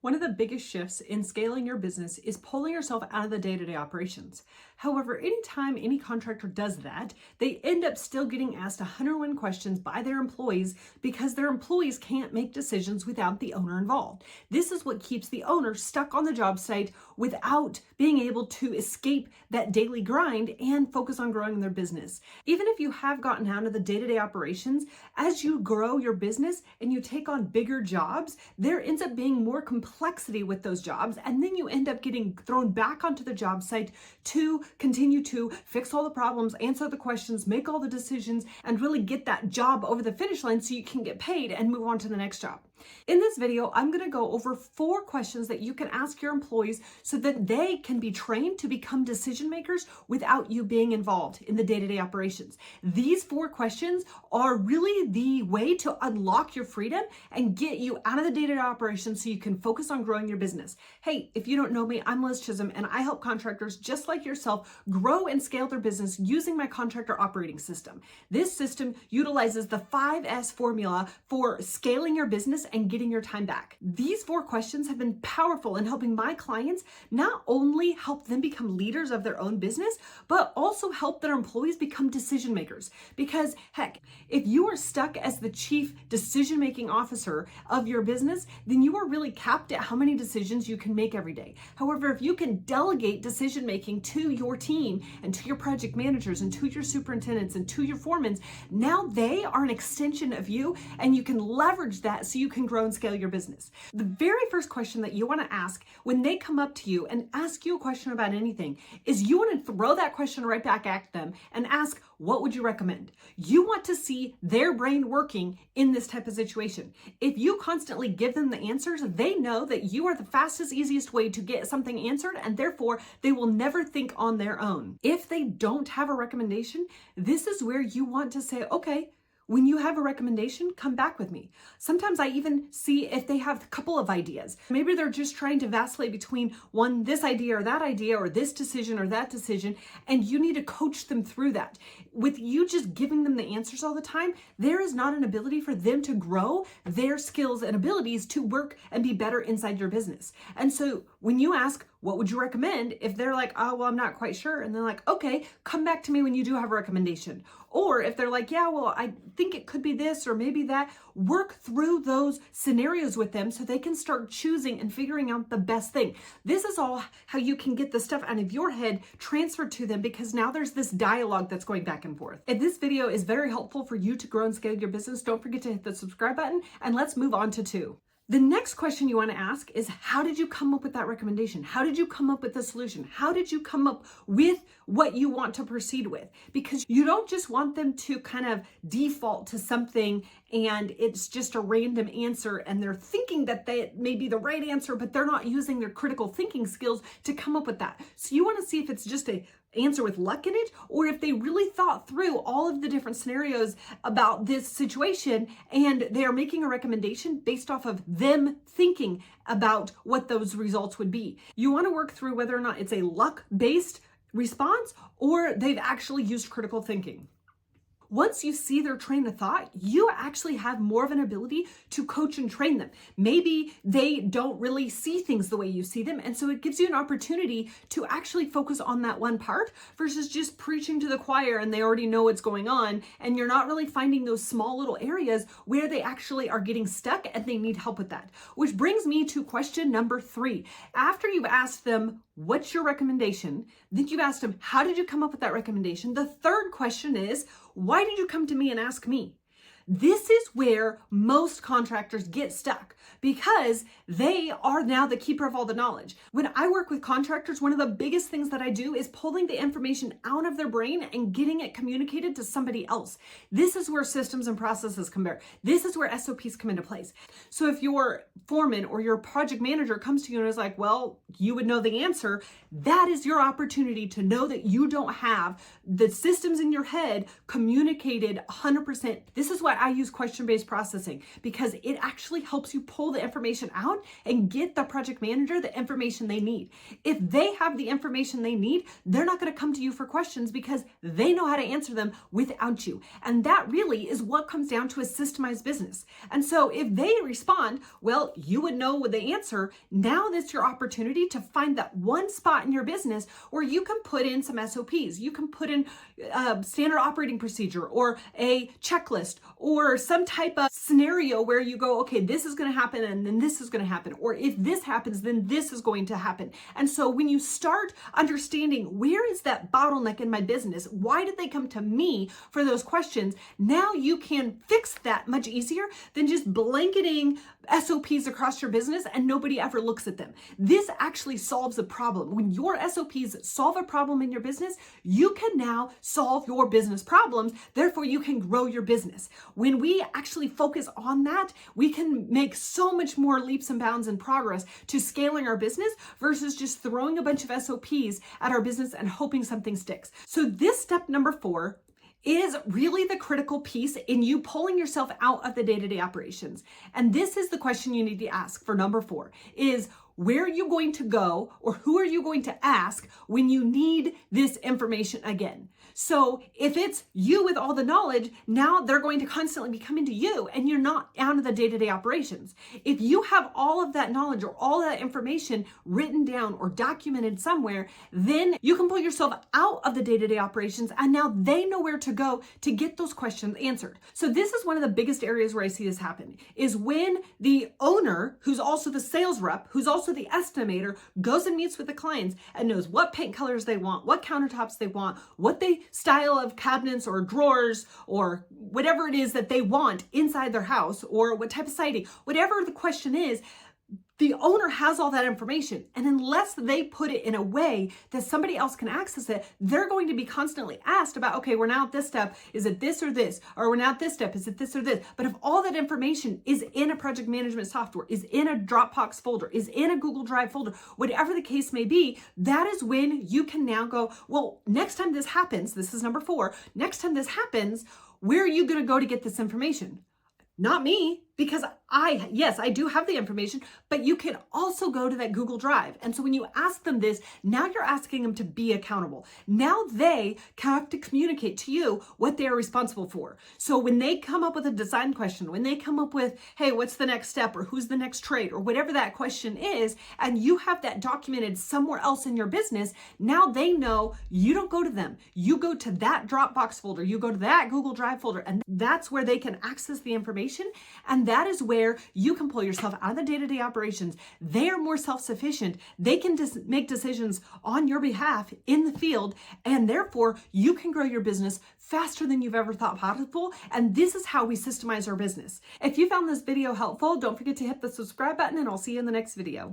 One of the biggest shifts in scaling your business is pulling yourself out of the day-to-day operations. However, anytime any contractor does that, they end up still getting asked 101 questions by their employees because their employees can't make decisions without the owner involved. This is what keeps the owner stuck on the job site without being able to escape that daily grind and focus on growing their business. Even if you have gotten out of the day-to-day operations, as you grow your business and you take on bigger jobs, there ends up being more complexity with those jobs, and then you end up getting thrown back onto the job site to continue to fix all the problems, answer the questions, make all the decisions, and really get that job over the finish line so you can get paid and move on to the next job. In this video, I'm going to go over 4 questions that you can ask your employees so that they can be trained to become decision makers without you being involved in the day-to-day operations. These 4 questions are really the way to unlock your freedom and get you out of the day-to-day operations so you can focus on growing your business. Hey, if you don't know me, I'm Liz Chisholm, and I help contractors just like yourself grow and scale their business using my Contractor Operating System. This system utilizes the 5S formula for scaling your business and getting your time back. These 4 questions have been powerful in helping my clients not only help them become leaders of their own business, but also help their employees become decision makers. Because heck, if you are stuck as the chief decision-making officer of your business, then you are really capped at how many decisions you can make every day. However, if you can delegate decision-making to your team and to your project managers and to your superintendents and to your foremans, now they are an extension of you, and you can leverage that so you can grow and scale your business. The very first question that you want to ask when they come up to you and ask you a question about anything is you want to throw that question right back at them and ask, what would you recommend? You want to see their brain working in this type of situation. If you constantly give them the answers, they know that you are the fastest, easiest way to get something answered, and therefore they will never think on their own. If they don't have a recommendation, this is where you want to say, okay, when you have a recommendation, come back with me. Sometimes I even see if they have a couple of ideas. Maybe they're just trying to vacillate between this idea or this decision or that decision, and you need to coach them through that. With you just giving them the answers all the time, there is not an ability for them to grow their skills and abilities to work and be better inside your business. And so when you ask, what would you recommend? If they're like, oh, well, I'm not quite sure. And they're like, okay, come back to me when you do have a recommendation. Or if they're like, yeah, well, I think it could be this or maybe that, work through those scenarios with them so they can start choosing and figuring out the best thing. This is all how you can get the stuff out of your head transferred to them, because now there's this dialogue that's going back and forth. If this video is very helpful for you to grow and scale your business, don't forget to hit the subscribe button, and let's move on to 2. The next question you want to ask is, how did you come up with that recommendation? How did you come up with the solution? How did you come up with what you want to proceed with? Because you don't just want them to kind of default to something and it's just a random answer and they're thinking that that may be the right answer, but they're not using their critical thinking skills to come up with that. So you want to see if it's just a answer with luck in it, or if they really thought through all of the different scenarios about this situation and they are making a recommendation based off of them thinking about what those results would be. You want to work through whether or not it's a luck-based response or they've actually used critical thinking. Once you see their train of thought, you actually have more of an ability to coach and train them. Maybe they don't really see things the way you see them, and so it gives you an opportunity to actually focus on that one part versus just preaching to the choir and they already know what's going on, and you're not really finding those small little areas where they actually are getting stuck and they need help with that. Which brings me to question number 3. After you've asked them, what's your recommendation? Then you've asked them, how did you come up with that recommendation? The third question is, why did you come to me and ask me? This is where most contractors get stuck because they are now the keeper of all the knowledge. When I work with contractors, one of the biggest things that I do is pulling the information out of their brain and getting it communicated to somebody else. This is where systems and processes come in. This is where SOPs come into place. So if your foreman or your project manager comes to you and is like, well, you would know the answer, that is your opportunity to know that you don't have the systems in your head communicated 100%. This is what I use question-based processing, because it actually helps you pull the information out and get the project manager the information they need. If they have the information they need, they're not going to come to you for questions because they know how to answer them without you. And that really is what comes down to a systemized business. And so if they respond, well, you would know what the answer. Now that's your opportunity to find that one spot in your business where you can put in some SOPs. You can put in a standard operating procedure or a checklist or some type of scenario where you go, okay, this is going to happen and then this is going to happen. Or if this happens, then this is going to happen. And so when you start understanding where is that bottleneck in my business, why did they come to me for those questions? Now you can fix that much easier than just blanketing SOPs across your business and nobody ever looks at them. This actually solves a problem. When your SOPs solve a problem in your business, you can now solve your business problems. Therefore, you can grow your business. When we actually focus on that, we can make so much more leaps and bounds and progress to scaling our business versus just throwing a bunch of SOPs at our business and hoping something sticks. So this step number 4 is really the critical piece in you pulling yourself out of the day-to-day operations. And this is the question you need to ask for number 4 is, where are you going to go, or who are you going to ask when you need this information again? So if it's you with all the knowledge, now they're going to constantly be coming to you and you're not out of the day-to-day operations. If you have all of that knowledge or all that information written down or documented somewhere, then you can pull yourself out of the day-to-day operations and now they know where to go to get those questions answered. So this is one of the biggest areas where I see this happen, is when the owner, who's also the sales rep, who's also the estimator, goes and meets with the clients and knows what paint colors they want, what countertops they want, what they style of cabinets or drawers or whatever it is that they want inside their house, or what type of siding, whatever the question is. The owner has all that information, and unless they put it in a way that somebody else can access it, they're going to be constantly asked about, okay, we're now at this step, is it this or this? Or we're now at this step, is it this or this? But if all that information is in a project management software, is in a Dropbox folder, is in a Google Drive folder, whatever the case may be, that is when you can now go, well, next time this happens, this is number 4, next time this happens, where are you going to go to get this information? Not me, because I do have the information, but you can also go to that Google Drive. And so when you ask them this, now you're asking them to be accountable. Now they have to communicate to you what they are responsible for. So when they come up with a design question, when they come up with, hey, what's the next step, or who's the next trade, or whatever that question is, and you have that documented somewhere else in your business, now they know you don't go to them. You go to that Dropbox folder, you go to that Google Drive folder, and that's where they can access the information. And that is where you can pull yourself out of the day-to-day operations. They are more self-sufficient. They can make decisions on your behalf in the field, and therefore you can grow your business faster than you've ever thought possible. And this is how we systemize our business. If you found this video helpful, don't forget to hit the subscribe button, and I'll see you in the next video.